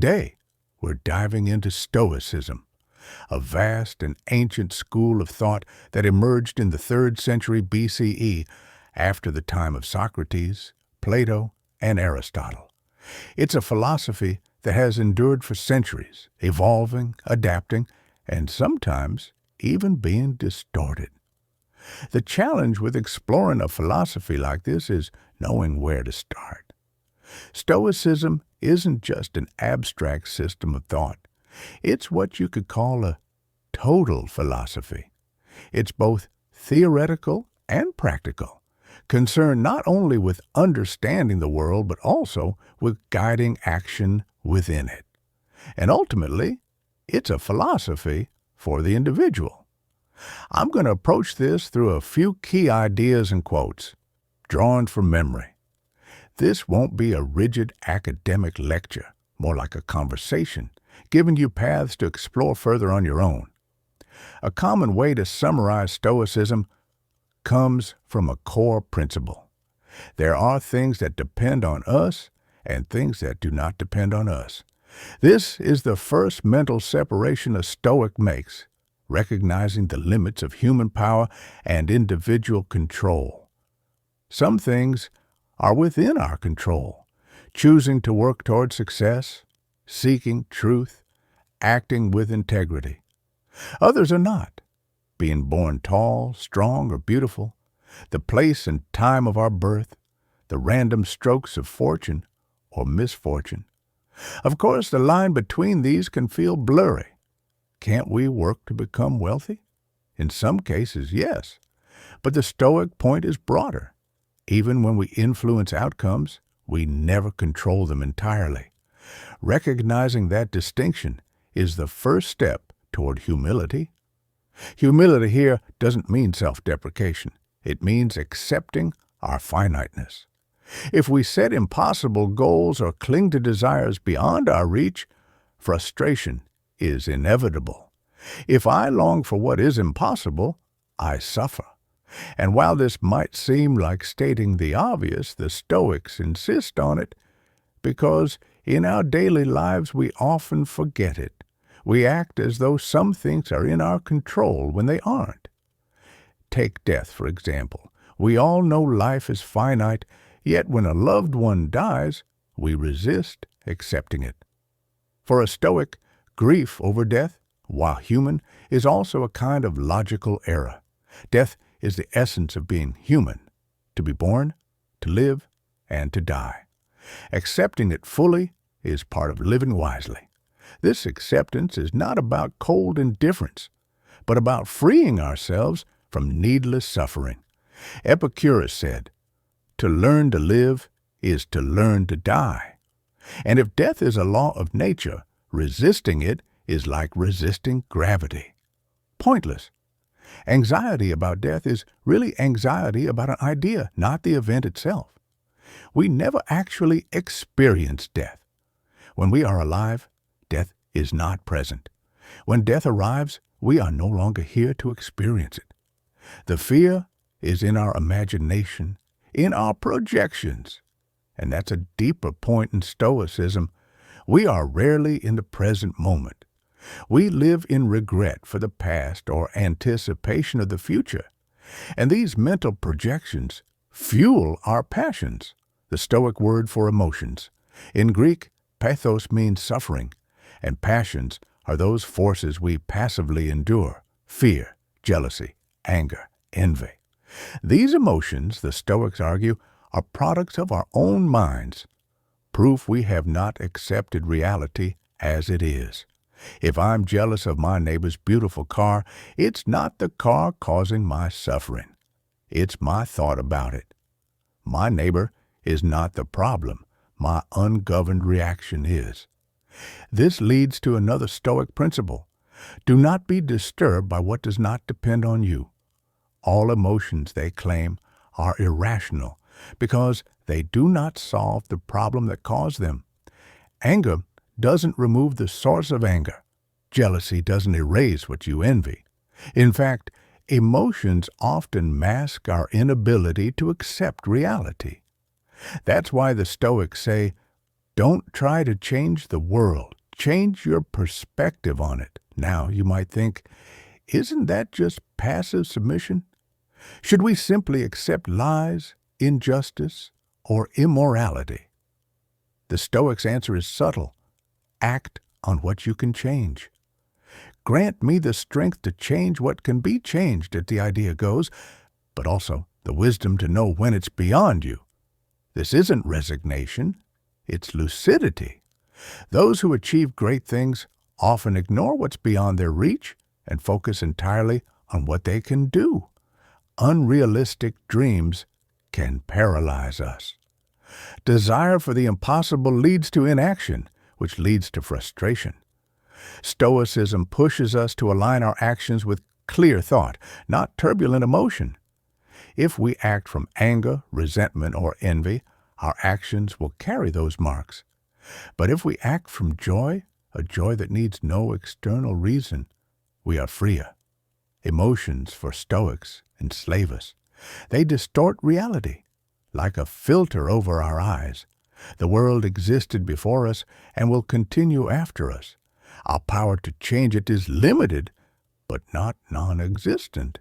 Today, we're diving into Stoicism, a vast and ancient school of thought that emerged in the 3rd century BCE after the time of Socrates, Plato, and Aristotle. It's a philosophy that has endured for centuries, evolving, adapting, and sometimes even being distorted. The challenge with exploring a philosophy like this is knowing where to start. Stoicism isn't just an abstract system of thought. It's what you could call a total philosophy. It's both theoretical and practical, concerned not only with understanding the world, but also with guiding action within it. And ultimately, it's a philosophy for the individual. I'm going to approach this through a few key ideas and quotes, drawn from memory. This won't be a rigid academic lecture, more like a conversation, giving you paths to explore further on your own. A common way to summarize Stoicism comes from a core principle. There are things that depend on us and things that do not depend on us. This is the first mental separation a Stoic makes, recognizing the limits of human power and individual control. Some things are within our control, choosing to work toward success, seeking truth, acting with integrity. Others are not, being born tall, strong, or beautiful, the place and time of our birth, the random strokes of fortune or misfortune. Of course, the line between these can feel blurry. Can't we work to become wealthy? In some cases, yes. But the Stoic point is broader. Even when we influence outcomes, we never control them entirely. Recognizing that distinction is the first step toward humility. Humility here doesn't mean self-deprecation. It means accepting our finiteness. If we set impossible goals or cling to desires beyond our reach, frustration is inevitable. If I long for what is impossible, I suffer. And while this might seem like stating the obvious, the Stoics insist on it because in our daily lives we often forget it. We act as though some things are in our control when they aren't. Take death, for example. We all know life is finite, yet when a loved one dies, we resist accepting it. For a Stoic, grief over death, while human, is also a kind of logical error. Death is the essence of being human, to be born, to live, and to die. Accepting it fully is part of living wisely. This acceptance is not about cold indifference, but about freeing ourselves from needless suffering. Epicurus said, "To learn to live is to learn to die." And if death is a law of nature, resisting it is like resisting gravity. Pointless. Anxiety about death is really anxiety about an idea, not the event itself. We never actually experience death. When we are alive, death is not present. When death arrives, we are no longer here to experience it. The fear is in our imagination, in our projections. And that's a deeper point in Stoicism. We are rarely in the present moment. We live in regret for the past or anticipation of the future. And these mental projections fuel our passions, the Stoic word for emotions. In Greek, pathos means suffering, and passions are those forces we passively endure: fear, jealousy, anger, envy. These emotions, the Stoics argue, are products of our own minds, proof we have not accepted reality as it is. If I'm jealous of my neighbor's beautiful car, it's not the car causing my suffering. It's my thought about it. My neighbor is not the problem. My ungoverned reaction is. This leads to another Stoic principle. Do not be disturbed by what does not depend on you. All emotions, they claim, are irrational because they do not solve the problem that caused them. Anger doesn't remove the source of anger. Jealousy doesn't erase what you envy. In fact, emotions often mask our inability to accept reality. That's why the Stoics say, Don't try to change the world. Change your perspective on it. Now, you might think, isn't that just passive submission? Should we simply accept lies, injustice, or immorality? The Stoics' answer is subtle. Act on what you can change. Grant me the strength to change what can be changed, as the idea goes, but also the wisdom to know when it's beyond you. This isn't resignation, it's lucidity. Those who achieve great things often ignore what's beyond their reach and focus entirely on what they can do. Unrealistic dreams can paralyze us. Desire for the impossible leads to inaction, which leads to frustration. Stoicism pushes us to align our actions with clear thought, not turbulent emotion. If we act from anger, resentment, or envy, our actions will carry those marks. But if we act from joy, a joy that needs no external reason, we are freer. Emotions, for Stoics, enslave us. They distort reality, like a filter over our eyes. The world existed before us and will continue after us. Our power to change it is limited, but not non-existent.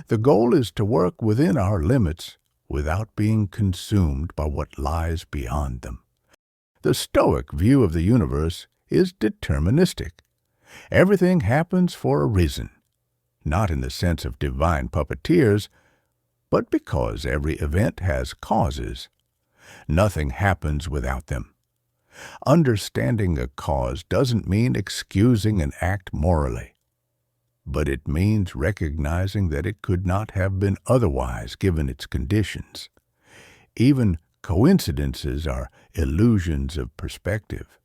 The goal is to work within our limits without being consumed by what lies beyond them. The Stoic view of the universe is deterministic. Everything happens for a reason, not in the sense of divine puppeteers, but because every event has causes. Nothing happens without them. Understanding a cause doesn't mean excusing an act morally, but it means recognizing that it could not have been otherwise given its conditions. Even coincidences are illusions of perspective.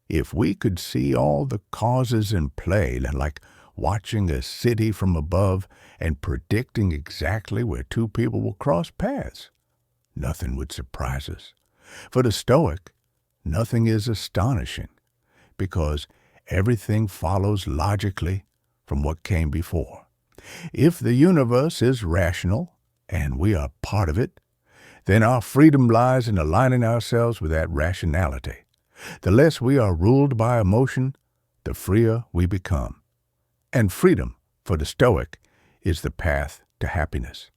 If we could see all the causes in play, like watching a city from above and predicting exactly where two people will cross paths, nothing would surprise us. For the Stoic, nothing is astonishing, because everything follows logically from what came before. If the universe is rational, and we are part of it, then our freedom lies in aligning ourselves with that rationality. The less we are ruled by emotion, the freer we become. And freedom, for the Stoic, is the path to happiness.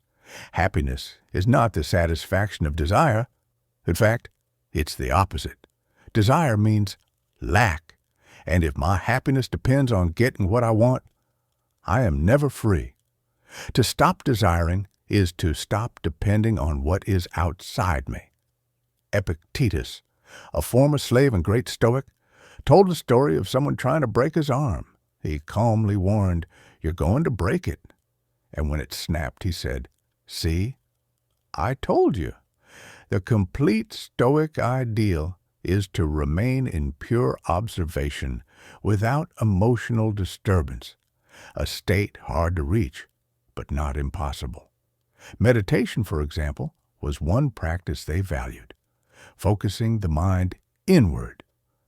Happiness is not the satisfaction of desire. In fact, it's the opposite. Desire means lack, and if my happiness depends on getting what I want, I am never free. To stop desiring is to stop depending on what is outside me. Epictetus, a former slave and great Stoic, told the story of someone trying to break his arm. He calmly warned, "You're going to break it." And when it snapped, he said, "See, I told you." The complete Stoic ideal is to remain in pure observation without emotional disturbance, a state hard to reach, but not impossible. Meditation, for example, was one practice they valued, focusing the mind inward,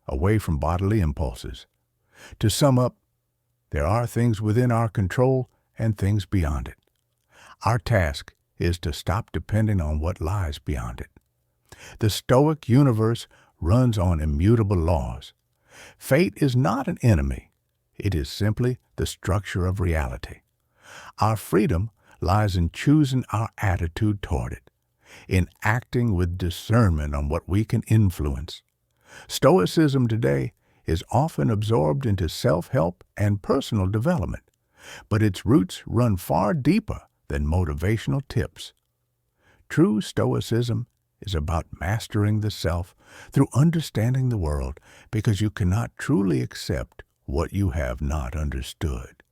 away from bodily impulses. To sum up, there are things within our control and things beyond it. Our task is to stop depending on what lies beyond it. The Stoic universe runs on immutable laws. Fate is not an enemy. It is simply the structure of reality. Our freedom lies in choosing our attitude toward it, in acting with discernment on what we can influence. Stoicism today is often absorbed into self-help and personal development, but its roots run far deeper than motivational tips. True Stoicism is about mastering the self through understanding the world, because you cannot truly accept what you have not understood.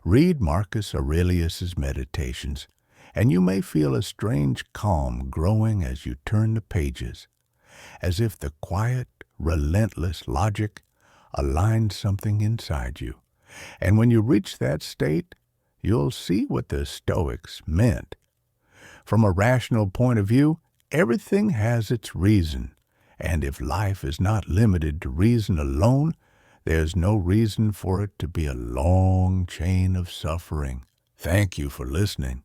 Read Marcus Aurelius's Meditations, and you may feel a strange calm growing as you turn the pages, as if the quiet, relentless logic aligns something inside you. And when you reach that state, you'll see what the Stoics meant. From a rational point of view, everything has its reason, and if life is not limited to reason alone, there's no reason for it to be a long chain of suffering. Thank you for listening.